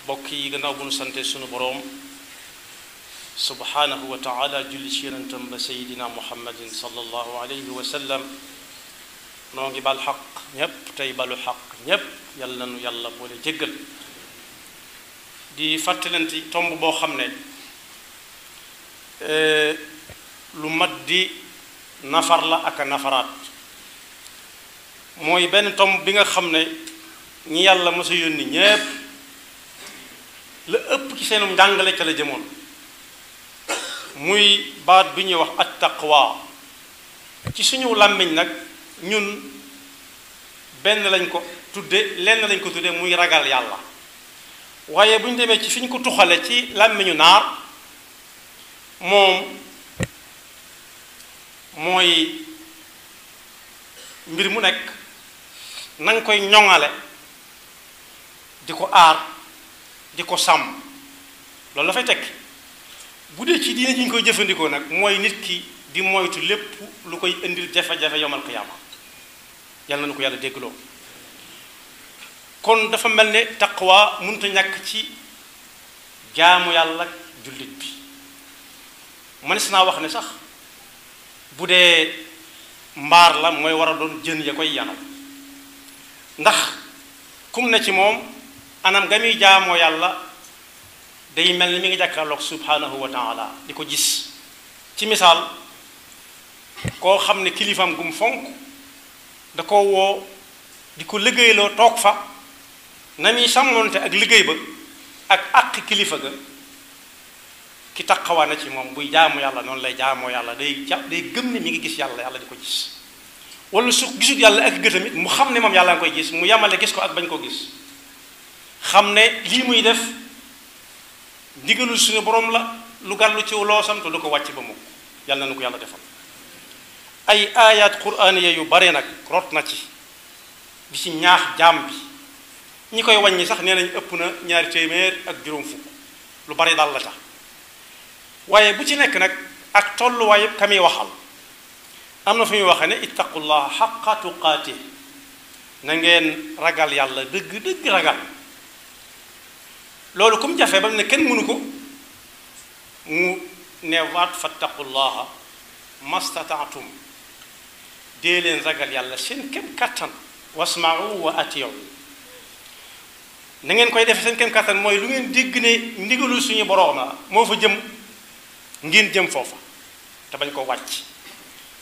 bokk yi gannaaw bu nu sante sunu boroom subhanahu wa taala julli ci yonentam ba sayidina muhammadin sallallahu alayhi wa sallam noo ngi bal xaq ñépp tey balu xaq ñépp yàlla nu yàlla boole jéggal di fàttalante tomb boo xam ne lu mat di nafar la ak a nafaraat mooy benn tomb bi nga xam ne ñi yàlla mos a yónni ñépp la ëpp ci seenum njàngale ca la jëmoon muy baat bi ñuy wax at taqwa ci suñu làmmiñ nag ñun benn lañ ko tudde lenn lañ ko tudde muy ragal yàlla waaye bu ñu demee ci fi ñu ko tuxale ci làmmiñu naar moom mooy mbir mu nekk na nga koy ñoŋale di ko aar di ko sàmm loolu dafay tekki bu dee ci diine ji ñu koy jëfandikoo nag mooy nit ki di moytu lépp lu koy indil jafe-jafe yowmal qiyaama yàlla na ko yàlla déggloo kon dafa mel ne taqwa mënut a ñàkk ci jaamu yàlla jullit bi mënees naa wax ne sax bu dee mbaar la mooy war a doon jën ya koy yanam ndax kum ne ci moom anam ga muy jaamoo yàlla day mel ni mi ngi jàkkaarloog subhanahu wa taala di ko gis ci misaal koo xam ne kilifaam gum fonk da ko woo di ko liggéeyloo toog fa na muy sàmmoonte ak liggéey ba ak àq kilifa ga ki taqawaa na ci moom buy jaamu yàlla noonu lay jaamoo yàlla day gëm ne mi ngi gis yàlla yàlla di ko gis wala su gisut yàlla ak gëtamit mu xam ne moom yàlla nga koy gis mu yamale gis ko ak bañ koo gis xam ne lii muy def ndigalul suñu borom la lu gàllu ci loosam te du ko wàcc ba mukk yàlla na ko yàlla defal ay ayat quraaniya yu bare nag rot na ci di ci ñaax jaam bi ñi koy wàññi sax nee nañ ëpp na 200 ak juróom fukk lu bari daal la tax waaye bu ci nekk nag ak tolluwaayu ka muy waxal am na fu muy waxee ne ittaqullaha xaqa tuqaatih na ngeen ragal yàlla dëgg ragal loolu comme jafe ba mu ne kenn mënu ko mu neewaat fattaqullaha mastataatum dee leen ragal yàlla seen kem kattan wasma'u wa ati'u na ngeen koy defee seen kem kattan mooy lu ngeen dégg ne ndigalul suñu boroom la moo fa jëm ngeen jëm foofa te bañ ko wàcc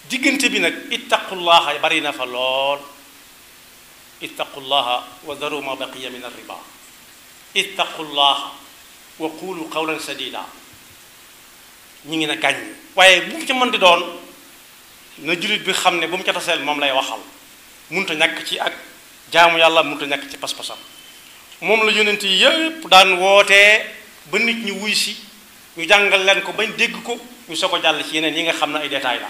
diggante bi nag ittaqullaha bari na fa lool ittaqullaha wa daru ma baqiya min ar-riba ittaqullaha wa qulu qawlan sadida ñi ngi na gàññ waaye bu mu ca mën di doon na jullit bi xam ne bu mu ca taseel moom lay waxal munta ñàkk ci ak jaamu yàlla munta ñàkk ci pas-pasam moom la yonent yi yépp daan wootee ba nit ñi wuy si ñu jàngal leen ko bañ dégg ko ñu soo ko jàll ci yeneen yi nga xam ne ay détails la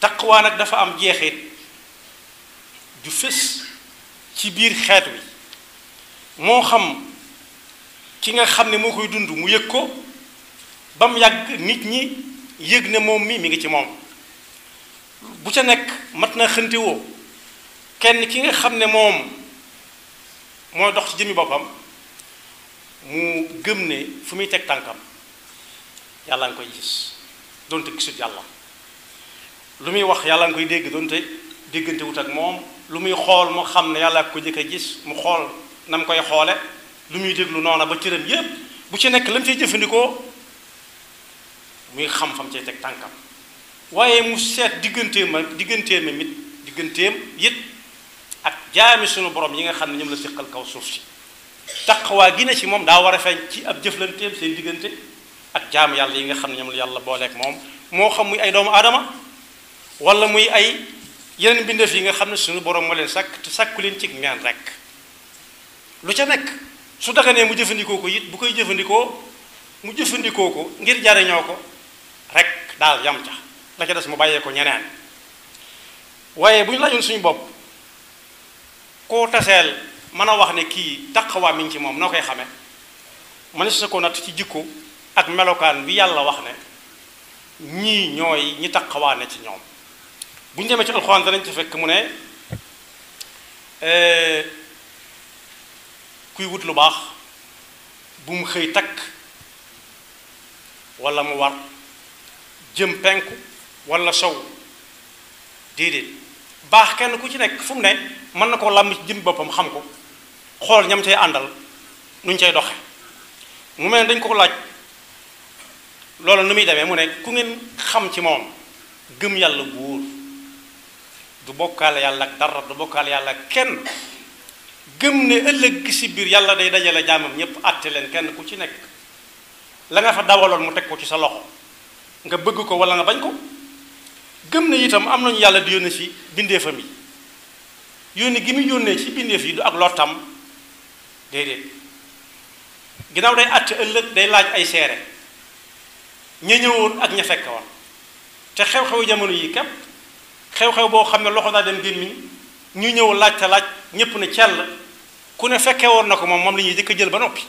taqwa nag dafa am jeexit ju fës ci biir xeet wi moo xam ki nga xam ne moo koy dund mu yëg ko ba mu yàgg nit ñi yëg ne moom mi ngi ci moom bu ca nekk mat na xëntewoo kenn ki nga xam ne moom mooy dox ci jëmmi boppam mu gëm ne fu muy teg tànkam yàlla nga koy gis doonte gisut yàlla lu muy wax yàlla nga koy dégg doonte déggante wut ak moom lu muy xool moo xam ne yàlla ko jëkk a gis mu xool na mu koy xoole lu muy déglu noona ba cëram yépp bu ci nekk la mu cay jëfandikoo muy xam fam cay teg tànkam waaye mu seet digganteem it ak jaami sunu borom yi nga xam ne ñoom la siqal kaw suuf si taqwa gi ne ci moom daa war a feeñ ci ab jëflanteem seen diggante ak jaamu yàlla yi nga xam ne ñoom la yàlla booleeg moom moo xam muy ay doomu aadama wala muy ay yeneen mbindeef yi nga xam ne suñu borom moo leen sàkk te sàkku leen ci ñaan rek lu ca nekk su daganee mu jëfandikoo ko it bu koy jëfandikoo mu jëfandikoo ko ngir jariñoo ko rek daal yam ca la ca des mu bàyyee ko ñeneen waaye bu ñu laajoon suñu bopp koo taseel mën a wax ne kii taqwa mi ngi ci moom noo koy xamee man sa ko natt ci jikko ak melokaan bi yàlla wax ne ñii ñooy ñi taqwa ne ci ñoom bu ñu demee ci alxuraan danañ ci fekk mu ne kuy wut lu baax bu mu xëy takk wala mu war jëm penku wala sow déedéet baax kenn ku ci nekk fu mu ne mën na koo làmb ci jëm boppam xam ko xool ñam cay àndal nuñ cay doxe mu mel ne dañ ko laaj loolu nu muy demee mu ne ku ngeen xam ci moom gëm yàlla bu wóor du bokkaale yàlla ak dara du bokkaale yàlla ak kenn gëm ne ëllëg gi si biir yàlla day dajale jaamam ñépp àtte leen kenn ku ci nekk la nga fa dawaloon mu teg ko ci sa loxo nga bëgg ko wala nga bañ ko gëm ne itam am nañu yàlla di yónne ci bindeefam yi yónni gi muy yónnee ci bindeef yi du ak lottam déedéet ginnaaw day àtte ëllëg day laaj ay seere ña ñëwoon ak ña fekk woon te xew-xewu jamono yi képp xew-xew boo xam ne loxo daa dem gémmiñ ñu ñëw laaj te laaj ñépp ne cell ku ne fekkee woon na ko moom la ñuy jëkk a jël ba noppi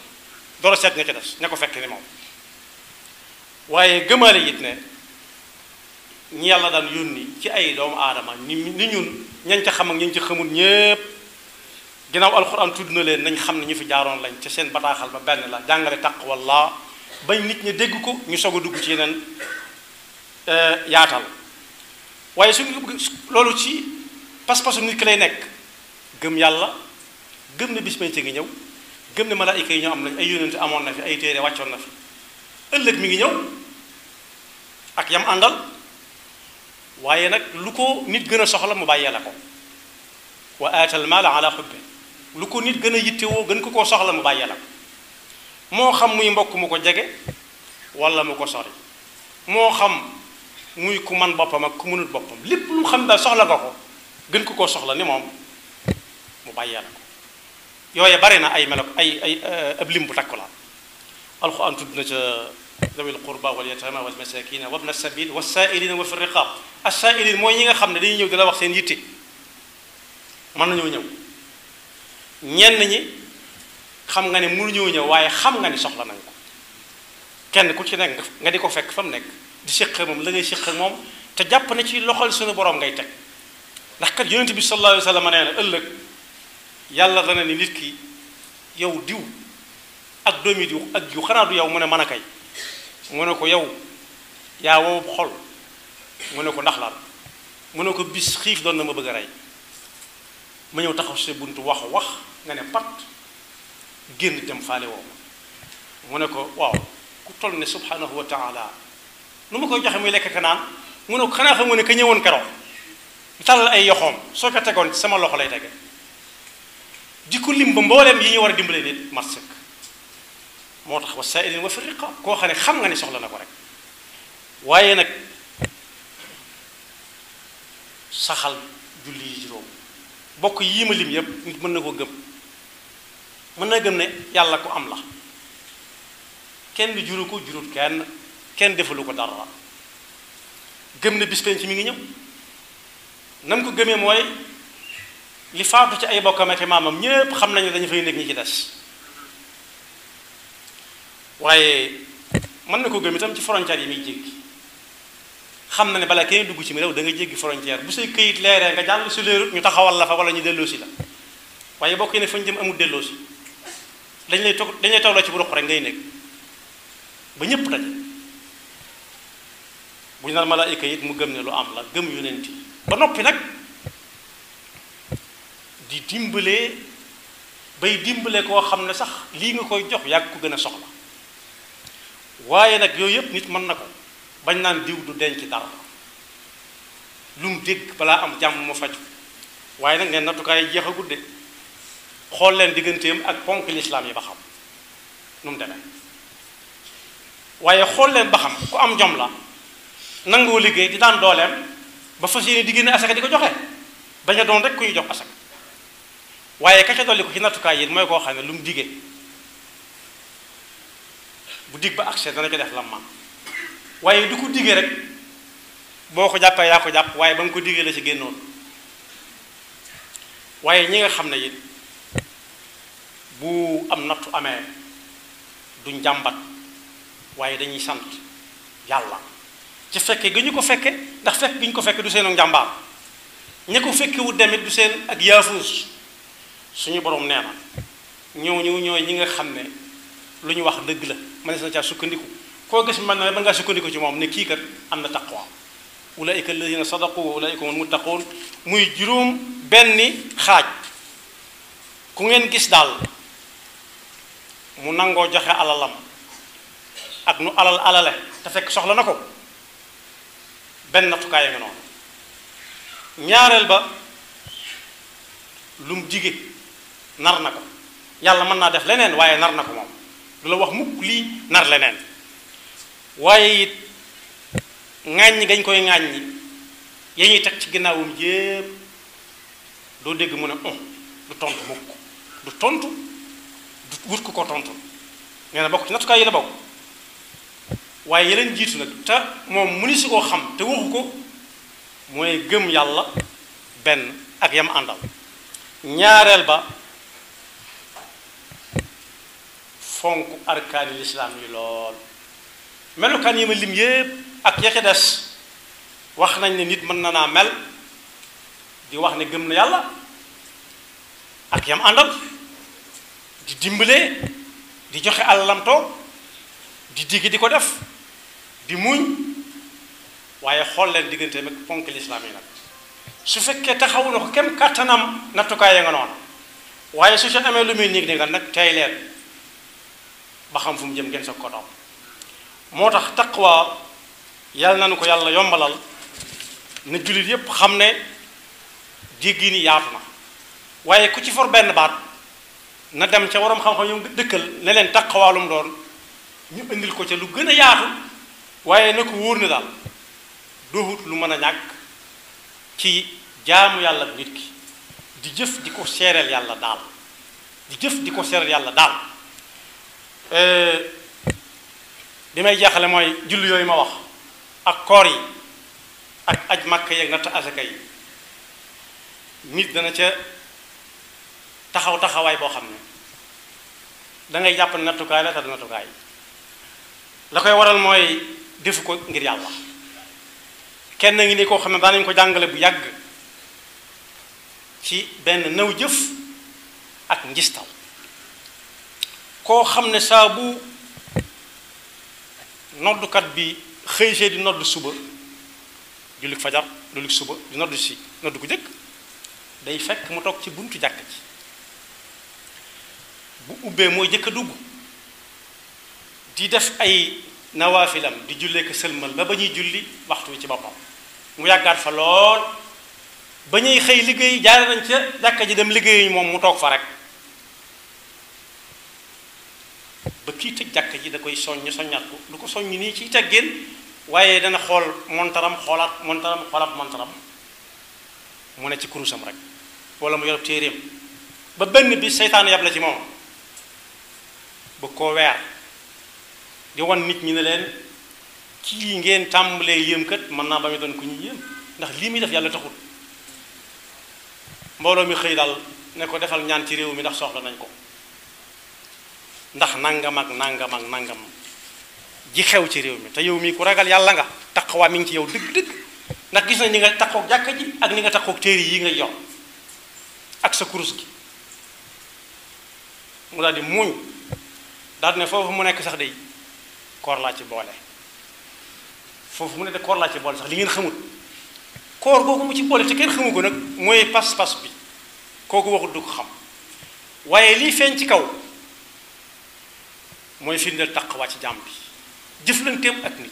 door a seet nga ca des ña ko fekke ni moom waaye gëmaale it ne ñi yàlla daan yónni ci ay doomu aadama ni ñun ñañ ca xam ak ñañ ca xamul ñépp ginnaaw alxuraan tudd na leen nañ xam ne ñu fi jaaroon lañ ca seen bataaxal ba benn la jàngale taqwallah bañ nit ñi dégg ko ñu soog a dugg ci yeneen yaatal waaye suñu loolu ci pas-pasu nit ki lay nekk gëm yàlla gëm ne bis penc ngi ñëw gëm ne malaayika yi ñoo am nañ ay yónent amoon na fi ay téere wàccoon na fi ëllëg mi ngi ñëw ak yam àndal waaye nag lu ko nit gën a soxla mu bàyyee la ko wa aatal maala ala xubbi lu ko nit gën a yittewoo gën ko koo soxla mu bàyyee la ko moo xam muy mbokk mu ko jege wala mu ko sori moo xam muy ku man boppam ak ku mënut boppam lépp lu xam daal soxla nga ko gën ko koo soxla ni moom mu bàyyee la ko yooye bari na ay melo ay ab lim bu takku la alxuraan tudd na ca zawil qurba wal yatama wal masakina wabna sabil wasaa'ilina wa fi riqab as-saa'ilin mooy ñi nga xam ne dañuy ñëw di la wax seen yitte mën nañoo ñëw ñenn ñi xam nga ne mënuñoo ñëw waaye xam nga ni soxla nañ ko kenn ku ci nekk nga di ko fekk fa mu nekk di séq moom la ngay séq moom te jàpp ne ci loxol suñu borom ngay teg ndax kat yonent bi sallallahu alayhi wa sallam nee na ëllëg yàlla dana ni nit ki yow diw ak doomi diw ak diw xanaa du yow mu ne mën a kay mu ne ko yow yaa wow xol mu ne ko ndax lan mu ne ko bis xiif doon na ma bëgg a rey ma ñëw taxaw si buntu wax nga ne pat génn dem faale woo mu ne ko waaw ku toll ne subhanahu wa taala nu ma koy joxe muy lekk ka naan mu ne ko xanaa xam nga ne ka ñëwoon keroog di tàllal ay yoxoom soo ko tegoon ci sama loxo lay tege di ko lim ba mbooleem yi ñu war a dimbale nit mat sëkk moo tax wasaa'ilin wa fi riqaab koo xam ne xam nga ni soxla na ko rek waaye nag saxal julli yi juróom bokk yii ma lim yépp nit mën na ko gëm mën na gëm ne yàlla ko am la kenn du juru ko jurut kenn defalu ko dara gëm ne bis penc mi ngi ñëw nam ko gëmee mooy li faatu ci ay bokkam ak maamam ñépp xam nañu dañu fay nekk ñi ci des waaye mën na ko gëm itam ci frontière yi muy jéggi xam na ne balaa kenn dugg ci mi réew da nga jéggi frontière bu say këyit leeree nga jàll si leerut ñu taxawal la fa wala ñu delloosi la waaye bokk ne fañ jëm amul delloosi dañ lay tawloo ci bu ruq rek ngay nekk ba ñépp daje bu ñu naan malaayika it mu gëm ne lu am la gëm yonent yi ba noppi nag di dimbale koo xam ne sax lii nga koy jox yàgg ko gën a soxla waaye nag yooyu yëpp nit mën na ko bañ naan diw du denc dara lu mu dégg balaa am jàmm mu faju waaye nag neen nattukaay jeex a gudde xool leen digganteem ak ponk lislaam yi ba xam nu mu demee waaye xool leen ba xam ku am jom la nangoo liggéey di daan dooleem ba fas yéene di génne asaka di ko joxe bañ a doon rek ku ñu jox asaka waaye ka ca dolli ko ci nattukaay yi mooy koo xam ne lu mu diggee bu dig ba accès dana ko def lam man waaye du ko diggee rek boo ko jàppee yaa ko jàpp waaye ba nga ko diggee la ci génnoon waaye ñi nga xam ne it bu am nattu amee duñ jàmbat waaye dañuy sant yàlla ci fekke gi ñu ko fekke ndax fekk gi ñu ko fekke du seenu njàmbaar ña ko fekke wu demit du seen ak yaafuus suñu borom nee na ñooñu ñooy ñi nga xam ne lu ñu wax dëgg la mënees na caa sukkandiku koo gis mën na mën ngaa sukkandiku ci moom ne kii kat am na taqwa ulaika alladina sadaqu wa ulaika hum muttaqun muy juróom benni xaaj ku ngeen gis daal mu nangoo joxe alalam ak nu alale te fekk soxla na ko benn nattukaay nga noonu ñaareel ba lu mu dige nar na ko yàlla mën naa def leneen waaye nar na ko moom du la wax mukk lii nar leneen waaye it ŋàññi gañ koy ŋàññi ya ñuy teg ci ginnaawum jépp doo dégg mu ne du tontu mukk du tontu du wut ku ko tontu nee na bokk ci nattukaay yi la bokk waaye yeneen jiitu nag te moom mu ni si koo xam te waxu ko mooy gëm yàlla benn ak yam àndal ñaareel ba fonk arkaani lislaam yi lool melukaan yi ma lim yépp ak ya ca des wax nañ ne nit mën na naa mel di wax ne gëm na yàlla ak yam àndal di dimbalee di joxe alalam toog di digg di ko def di muñ waaye xool leen diggante mag fonk lislaam yi nag su fekkee taxawu na ko kem kàttanam nattukaay ya nga noonu waaye su ci amee lu muy néeg négal nag tey leen ba xam fu mu jëm ngeen sa ko topp moo tax taqwa yàlla nañu ko yàlla yombalal na jullit yépp xam ne jéggi ni yaatu na waaye ku ci for benn baat na dem ca waroom xam-xam yu dëkkal ne leen taqwaalum doon ñu indil ko ca lu gën a yaatu waaye na ko wóor ne daal doohut lu mën a ñàkk ci jaamu yàlla nit ki di jëf di ko seereel yàlla daal di jëf di ko seereel yàlla daal bi may jeexale mooy julli yooyu ma wax ak koor yi ak aj màkk yeeg natt asaka yi nit dana ca taxawaay boo xam ne dangay jàpp ne nattukaay la te du nattukaay la koy waral mooy defu ko ngir yàlla kenn ngi ni koo xam ne daanañ ko jàngale bu yàgg ci benn naw jëf ak njistal koo xam ne saa bu noddukat bi xëy see di nodd suba jullit fajar jullit suba di nodd si nodd ku jëkk day fekk mu toog ci buntu jàkk ji bu ubbee mooy jëkk a dugg di def ay nawaafilam di jullee ko sëlmal ba ñuy julli waxtu wi ci boppam mu yàggaat fa lool ba ñuy xëy liggéey jaare nañ ca jàkka ji dem liggéeyuñu moom mu toog fa rek ba kii tëj jàkka ji da koy soññaat ko du ko soññ nii ci teggin waaye dana xool xoolaat montaram mu ne ci kurusam rek wala mu yorob téeréem ba benn bi seytaane yab la ci moom ba koo weer di wan nit ñi ne leen kii ngeen tàmbalee yéem kat mën naa ba mu doon ku ñu yéem ndax lii muy def yàlla taxul mbooloo mi xëy daal ne ko defal ñaan ci réew mi ndax soxla nañ ko ndax nangam ak nangam ji xew ci réew mi te yow mii ku ragal yàlla nga taqwa mi ngi ci yow dëgg-dëgg ndax gis nañ ni nga taqoog jàkka ji ak ni nga taqoog téere yi nga yor ak sa kurus gi mu daal di muuñ daal di ne foofu mu nekk sax day koor laa ci boole foofu mu ne de koor laa ci boole sax li ngeen xamut koor googu mu ci boole te kenn xamu ko nag mooy pas-pas bi kooku waxut du ko xam waaye lii feeñ ci kaw mooy firndeel taqwa ci jàmm bi jëflanteem ak nit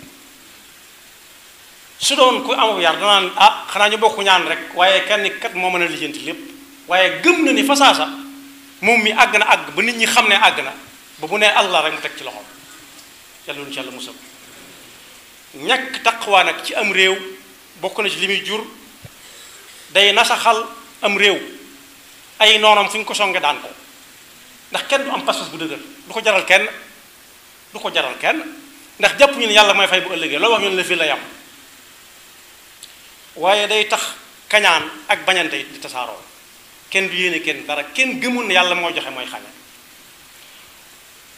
su doon ku amul yar danaan xanaa ñu bokk ñaan rek waaye kenn kat moo mën a lijjanti lépp waaye gëm na ni fasaasa moom mi àgg na àgg ba nit ñi xam ne àgg na ba bu nee Allah rek mu teg ci loxoom yàlla nu ci yàlla musal ñàkk taqwa nag ci am réew bokk na ci li muy jur day nasaxal am réew ay noonam fu ñu ko songe daan ko ndax kenn du am pas-pas bu dëgër du ko jaral kenn ndax jàpp ñu ne yàlla mooy fay bu ëllëgee loolu wax ñu ne la fii la yam waaye day tax kañaan ak bañante it di tasaaroo kenn du yéene kenn dara kenn gëmul ne yàlla moo joxe mooy xañe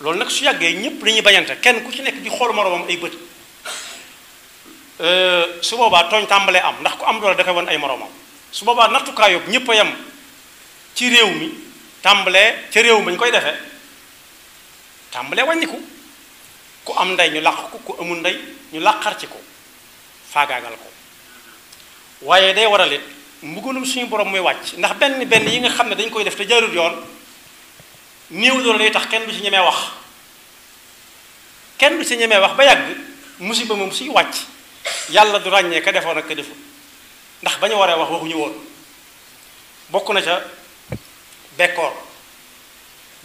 loolu nag su yàggee ñépp dañuy bañante kenn ku ci nekk di xool moroomam ay bët su boobaa tooñ tàmbalee am ndax ku am doole da koy won ay moroomam su boobaa nattukaay yóbbu ñépp a yem ci réew mi tàmbalee ca réew mañ koy defee tàmbalee wàññiku ku am ndey ñu làq ko ku amul ndey ñu làqar ci ko faagaagal ko waaye day waral it mbugalum suñu borom muy wàcc ndax benn yi nga xam ne dañ koy def te jaarul yoon néew doole day tax kenn du ci ñemee wax ba yàgg musiba moom suy wàcc yàlla du ràññee ka defoon ak ka deful ndax ba ñu waree wax waxuñu woon bokk na ca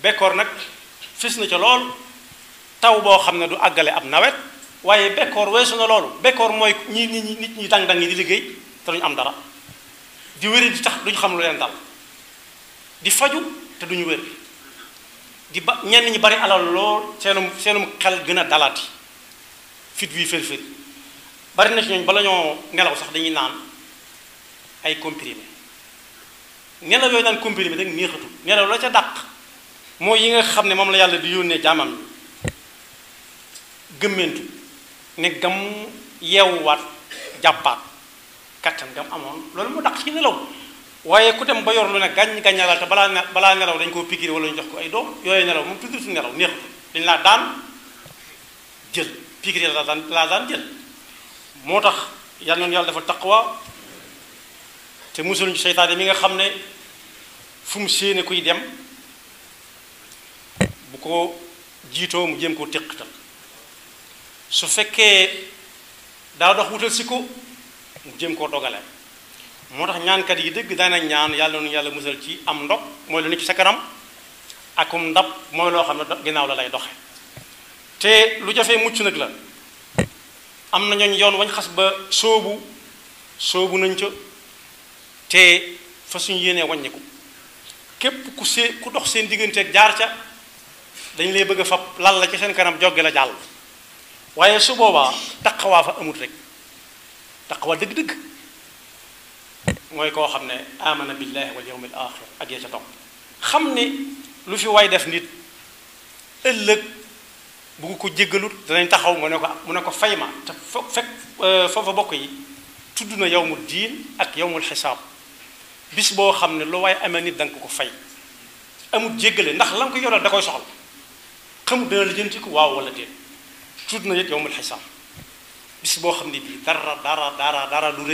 bekkoor nag fis na ca lool taw boo xam ne du àggale ab nawet waaye bekkoor weesu na loolu bekkoor mooy nit ñi dang-dang yi di liggéey te duñu am dara di wéri di tax duñu xam lu leen dal di faju te duñu wér ñenn ñi bari alal lool seenum xel gën a dalaati fit wi fër bari na ci ñooñ bala ñoo nelaw sax dañuy naan ay comprimé nelaw yooyu naan comprimé rek neexatul nelaw la ca dàq mooy yi nga xam ne moom la yàlla di yónnee jaamam yi gëmmentu ne gam yeewuwaat jàppaat kattan gam amoon loolu mu dàq ci nelaw waaye ku dem ba yor lu ne gàññalal te balaa nelaw dañ koo pikir wala ñu jox ko ay doom yooyu nelaw moom pikir su nelaw neexatul dañ laa daan jël pikir laa daan jël moo tax yàlla noonu yàlla dafa taqwa te musul seytaane mi nga xam ne fu mu séene kuy dem bu ko jiitoo mu jéem koo téqtal su fekkee daa dox wutal si ko mu jéem koo dogale moo tax ñaankat yi dëgg daana ñaan yàlla noonu yàlla musal ci am ndog mooy lu nekk ci sa kanam akum ndab mooy loo xam ne ginnaaw la lay doxe te lu jafee mucc nag la am na ñooñ yoon wañ xas ba soobu nañ ca te fa suñu yéenee wàññiku képp ku dox seen digganteeg jaar ca dañ lay bëgg a fab lal la ci seen kanam jogge la jàll waaye su boobaa taqawaa fa amut rek taqawaa dëgg-dëgg mooy koo xam ne amana billahi wal yawmil axir ak ya ca topp xam ne lu fi waay def nit ëllëg bu ko jéggalut danañ taxaw mu ne ko fay ma te foofa bokk yi tudd na yawmul diin ak yawmul xisaab bis boo xam ne lu waaye amee nit danga ko fay amul jéggale ndax la nga ko yoral da koy soxla xamul dana la jënti ko waaw wala déet tudd na it yawmul xisaab bis boo xam ne bii dara du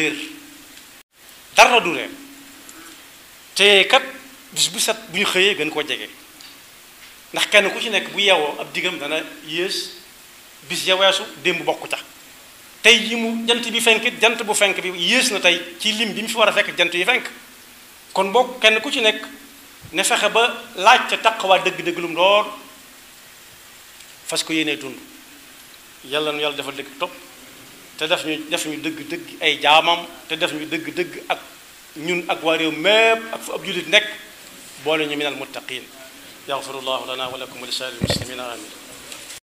réer te kat bis bu set bu ñu xëyee gën koo jege ndax kenn ku ci nekk bu yeewoo ab diggam dana yées bis ya weesu démb bokku ca tey yi mu jant bi fenkit jant bu fenk bi yées na tey ci lim bi mu fi war a fekk jant yi fenk kon bokk kenn ku ci nekk ne fexe ba laaj ca taqwa dëgg-dëgg lum doon fas ko yéenee dund yàlla nu yàlla defal dëgg topp te def ñu dëgg-dëgg ay jaamam te def ñu dëgg-dëgg ak ñun ak waa réew mépp ak fu ab jullit nekk boole ñu minal muttaqin yaxfirullahu lana wa lakum wa li saa'iril muslimina amin